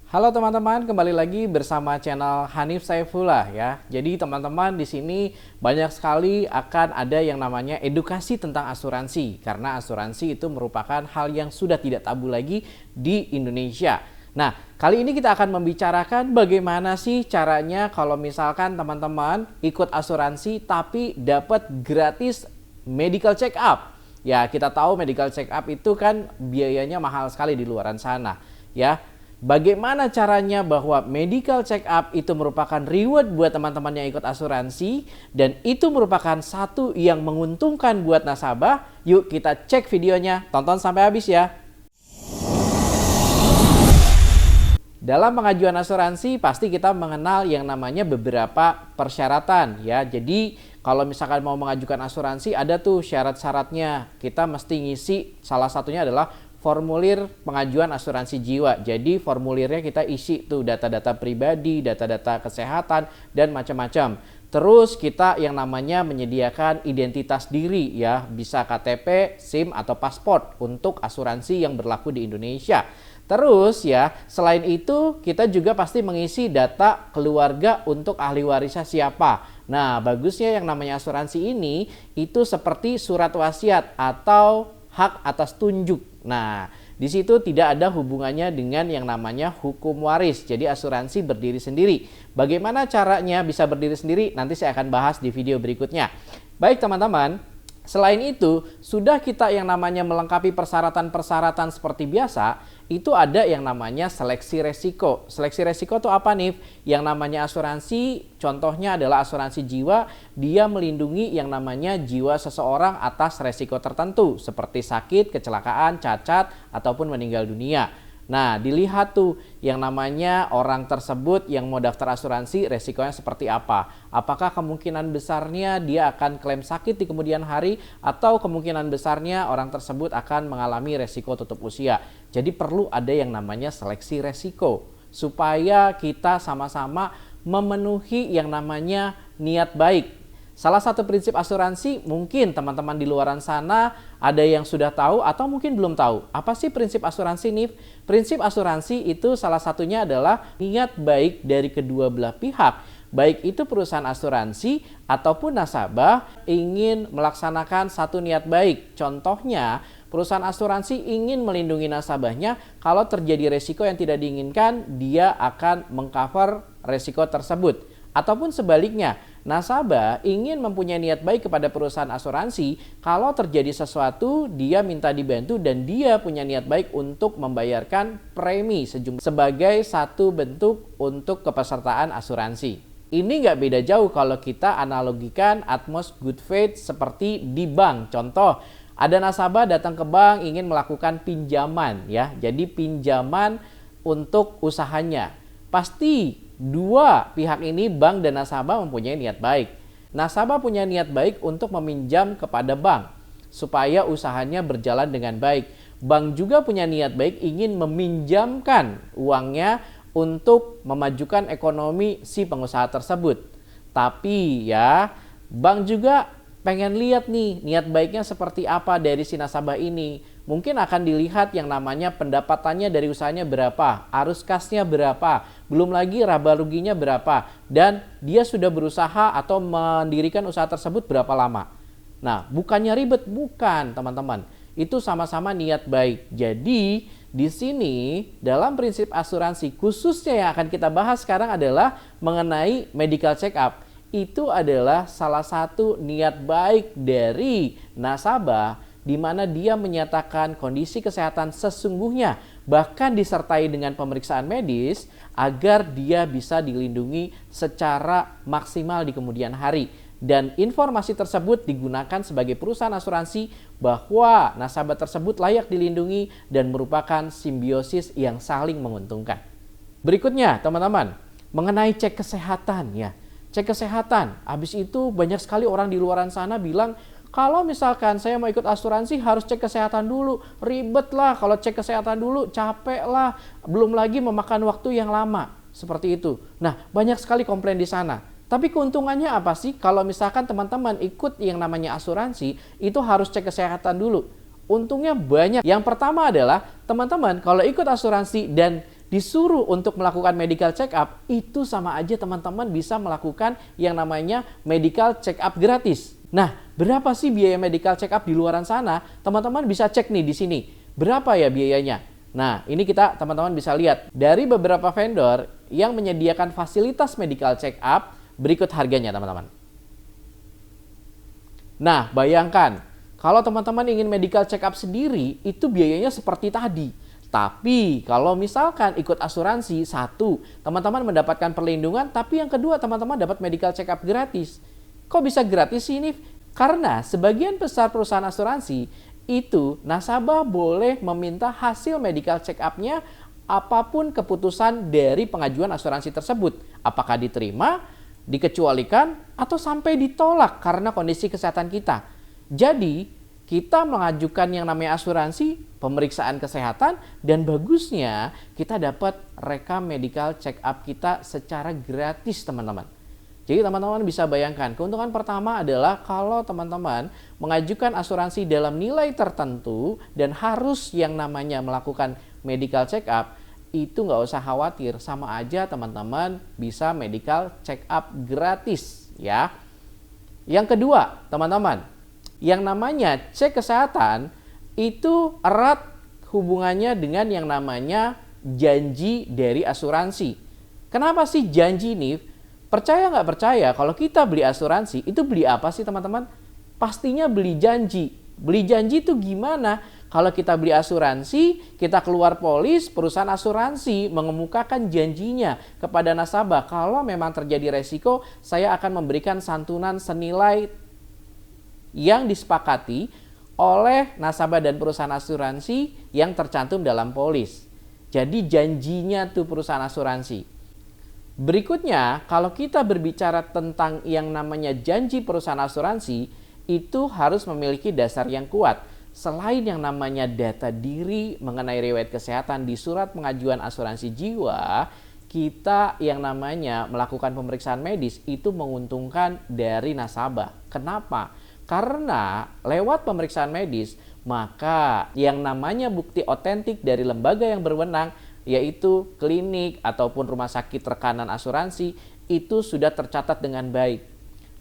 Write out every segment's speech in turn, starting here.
Halo teman-teman, kembali lagi bersama channel Hanif Saifullah ya. Jadi teman-teman di sini banyak sekali akan ada yang namanya edukasi tentang asuransi karena asuransi itu merupakan hal yang sudah tidak tabu lagi di Indonesia. Nah, kali ini kita akan membicarakan bagaimana sih caranya kalau misalkan teman-teman ikut asuransi tapi dapat gratis medical check up. Ya, kita tahu medical check up itu kan biayanya mahal sekali di luaran sana ya. Bagaimana caranya bahwa medical check up itu merupakan reward buat teman-teman yang ikut asuransi dan itu merupakan satu yang menguntungkan buat nasabah? Yuk kita cek videonya, tonton sampai habis ya. Dalam pengajuan asuransi pasti kita mengenal yang namanya beberapa persyaratan ya. Jadi kalau misalkan mau mengajukan asuransi ada tuh syarat-syaratnya. Kita mesti ngisi, salah satunya adalah formulir pengajuan asuransi jiwa. Jadi formulirnya kita isi tuh data-data pribadi, data-data kesehatan dan macam-macam. Terus kita yang namanya menyediakan identitas diri ya, bisa KTP, SIM atau paspor untuk asuransi yang berlaku di Indonesia. Terus ya, selain itu kita juga pasti mengisi data keluarga untuk ahli warisnya siapa. Nah, bagusnya yang namanya asuransi ini itu seperti surat wasiat atau hak atas tunjuk. Nah, di situ tidak ada hubungannya dengan yang namanya hukum waris. Jadi asuransi berdiri sendiri. Bagaimana caranya bisa berdiri sendiri? Nanti saya akan bahas di video berikutnya. Baik teman-teman, selain itu sudah kita yang namanya melengkapi persyaratan-persyaratan seperti biasa, itu ada yang namanya seleksi resiko. Seleksi resiko itu apa nih? Yang namanya asuransi, contohnya adalah asuransi jiwa, dia melindungi yang namanya jiwa seseorang atas resiko tertentu seperti sakit, kecelakaan, cacat, ataupun meninggal dunia. Nah, dilihat tuh yang namanya orang tersebut yang mau daftar asuransi resikonya seperti apa. Apakah kemungkinan besarnya dia akan klaim sakit di kemudian hari atau kemungkinan besarnya orang tersebut akan mengalami resiko tutup usia. Jadi perlu ada yang namanya seleksi resiko supaya kita sama-sama memenuhi yang namanya niat baik. Salah satu prinsip asuransi mungkin teman-teman di luaran sana ada yang sudah tahu atau mungkin belum tahu. Apa sih prinsip asuransi nih? Prinsip asuransi itu salah satunya adalah niat baik dari kedua belah pihak. Baik itu perusahaan asuransi ataupun nasabah ingin melaksanakan satu niat baik. Contohnya, perusahaan asuransi ingin melindungi nasabahnya kalau terjadi resiko yang tidak diinginkan, dia akan mengcover resiko tersebut. Ataupun sebaliknya, nasabah ingin mempunyai niat baik kepada perusahaan asuransi, kalau terjadi sesuatu dia minta dibantu dan dia punya niat baik untuk membayarkan premi sebagai satu bentuk untuk kepesertaan asuransi. Ini nggak beda jauh kalau kita analogikan atmos good faith seperti di bank. Contoh, ada nasabah datang ke bank ingin melakukan pinjaman ya. Jadi pinjaman untuk usahanya. Pasti dua pihak ini, bank dan nasabah, mempunyai niat baik. Nasabah punya niat baik untuk meminjam kepada bank supaya usahanya berjalan dengan baik. Bank juga punya niat baik ingin meminjamkan uangnya untuk memajukan ekonomi si pengusaha tersebut. Tapi ya, bank juga pengen lihat nih niat baiknya seperti apa dari si nasabah ini. Mungkin akan dilihat yang namanya pendapatannya dari usahanya berapa, arus kasnya berapa, belum lagi raba ruginya berapa, dan dia sudah berusaha atau mendirikan usaha tersebut berapa lama. Nah, bukannya ribet, bukan teman-teman. Itu sama-sama niat baik. Jadi, di sini dalam prinsip asuransi khususnya yang akan kita bahas sekarang adalah mengenai medical check up. Itu adalah salah satu niat baik dari nasabah di mana dia menyatakan kondisi kesehatan sesungguhnya bahkan disertai dengan pemeriksaan medis agar dia bisa dilindungi secara maksimal di kemudian hari. Dan informasi tersebut digunakan sebagai perusahaan asuransi bahwa nasabah tersebut layak dilindungi dan merupakan simbiosis yang saling menguntungkan. Berikutnya teman-teman, mengenai cek kesehatan ya. Cek kesehatan, habis itu banyak sekali orang di luaran sana bilang, kalau misalkan saya mau ikut asuransi harus cek kesehatan dulu, ribet lah kalau cek kesehatan dulu, capek lah, belum lagi memakan waktu yang lama, seperti itu. Nah, banyak sekali komplain di sana. Tapi keuntungannya apa sih kalau misalkan teman-teman ikut yang namanya asuransi, itu harus cek kesehatan dulu. Untungnya banyak. Yang pertama adalah teman-teman kalau ikut asuransi dan disuruh untuk melakukan medical check up, itu sama aja teman-teman bisa melakukan yang namanya medical check up gratis. Nah, berapa sih biaya medical check up di luaran sana? Teman-teman bisa cek nih di sini. Berapa ya biayanya? Nah, ini teman-teman bisa lihat dari beberapa vendor yang menyediakan fasilitas medical check up, berikut harganya teman-teman. Nah, bayangkan kalau teman-teman ingin medical check up sendiri, itu biayanya seperti tadi. Tapi kalau misalkan ikut asuransi, satu, teman-teman mendapatkan perlindungan, tapi yang kedua teman-teman dapat medical check up gratis. Kok bisa gratis sih ini? Karena sebagian besar perusahaan asuransi itu nasabah boleh meminta hasil medical check up-nya apapun keputusan dari pengajuan asuransi tersebut. Apakah diterima, dikecualikan, atau sampai ditolak karena kondisi kesehatan kita. Jadi, kita mengajukan yang namanya asuransi, pemeriksaan kesehatan, dan bagusnya kita dapat rekam medical check up kita secara gratis teman-teman. Jadi teman-teman bisa bayangkan, keuntungan pertama adalah kalau teman-teman mengajukan asuransi dalam nilai tertentu dan harus yang namanya melakukan medical check up, itu nggak usah khawatir, sama aja teman-teman bisa medical check up gratis ya. Yang kedua teman-teman, yang namanya cek kesehatan itu erat hubungannya dengan yang namanya janji dari asuransi. Kenapa sih janji nih? Percaya nggak percaya kalau kita beli asuransi itu beli apa sih teman-teman? Pastinya beli janji. Beli janji itu gimana? Kalau kita beli asuransi, kita keluar polis, perusahaan asuransi mengemukakan janjinya kepada nasabah. Kalau memang terjadi resiko, saya akan memberikan santunan senilai yang disepakati oleh nasabah dan perusahaan asuransi yang tercantum dalam polis. Jadi janjinya tuh perusahaan asuransi. Berikutnya, kalau kita berbicara tentang yang namanya janji perusahaan asuransi, itu harus memiliki dasar yang kuat. Selain yang namanya data diri mengenai riwayat kesehatan di surat pengajuan asuransi jiwa, kita yang namanya melakukan pemeriksaan medis itu menguntungkan dari nasabah. Kenapa? Karena lewat pemeriksaan medis, maka yang namanya bukti otentik dari lembaga yang berwenang, yaitu klinik ataupun rumah sakit rekanan asuransi, itu sudah tercatat dengan baik.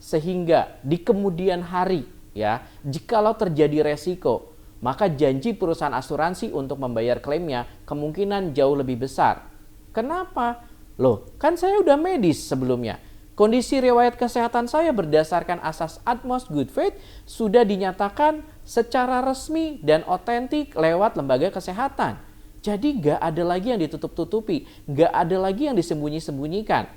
Sehingga di kemudian hari, ya, jikalau terjadi resiko, maka janji perusahaan asuransi untuk membayar klaimnya kemungkinan jauh lebih besar. Kenapa? Loh, kan saya udah medis sebelumnya. Kondisi riwayat kesehatan saya berdasarkan asas utmost good faith sudah dinyatakan secara resmi dan otentik lewat lembaga kesehatan. Jadi gak ada lagi yang ditutup-tutupi, gak ada lagi yang disembunyi-sembunyikan.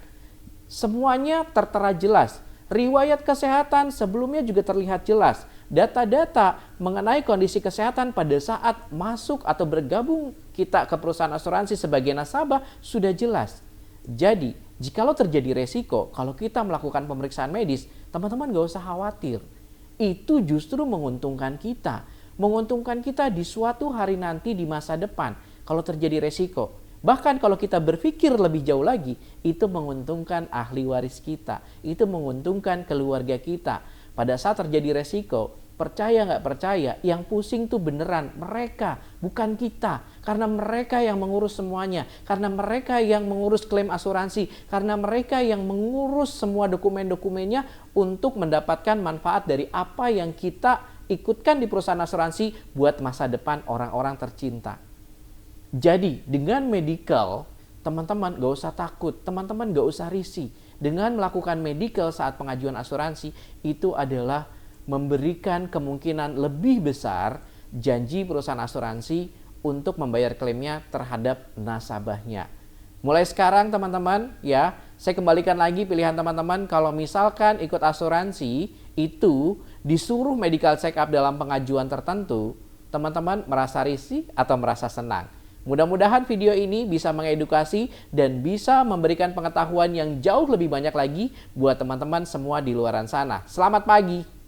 Semuanya tertera jelas. Riwayat kesehatan sebelumnya juga terlihat jelas. Data-data mengenai kondisi kesehatan pada saat masuk atau bergabung kita ke perusahaan asuransi sebagai nasabah sudah jelas. Jadi, jikalau terjadi resiko, kalau kita melakukan pemeriksaan medis, teman-teman gak usah khawatir. Itu justru menguntungkan kita. Menguntungkan kita di suatu hari nanti di masa depan, kalau terjadi resiko. Bahkan kalau kita berpikir lebih jauh lagi, itu menguntungkan ahli waris kita. Itu menguntungkan keluarga kita. Pada saat terjadi resiko, percaya nggak percaya, yang pusing tuh beneran mereka, bukan kita. Karena mereka yang mengurus semuanya, karena mereka yang mengurus klaim asuransi, karena mereka yang mengurus semua dokumen-dokumennya untuk mendapatkan manfaat dari apa yang kita ikutkan di perusahaan asuransi buat masa depan orang-orang tercinta. Jadi dengan medical, teman-teman gak usah takut, teman-teman gak usah risih. Dengan melakukan medical saat pengajuan asuransi, itu adalah memberikan kemungkinan lebih besar janji perusahaan asuransi untuk membayar klaimnya terhadap nasabahnya. Mulai sekarang teman-teman ya, saya kembalikan lagi pilihan teman-teman kalau misalkan ikut asuransi itu disuruh medical check up dalam pengajuan tertentu, teman-teman merasa risih atau merasa senang. Mudah-mudahan video ini bisa mengedukasi dan bisa memberikan pengetahuan yang jauh lebih banyak lagi buat teman-teman semua di luaran sana. Selamat pagi!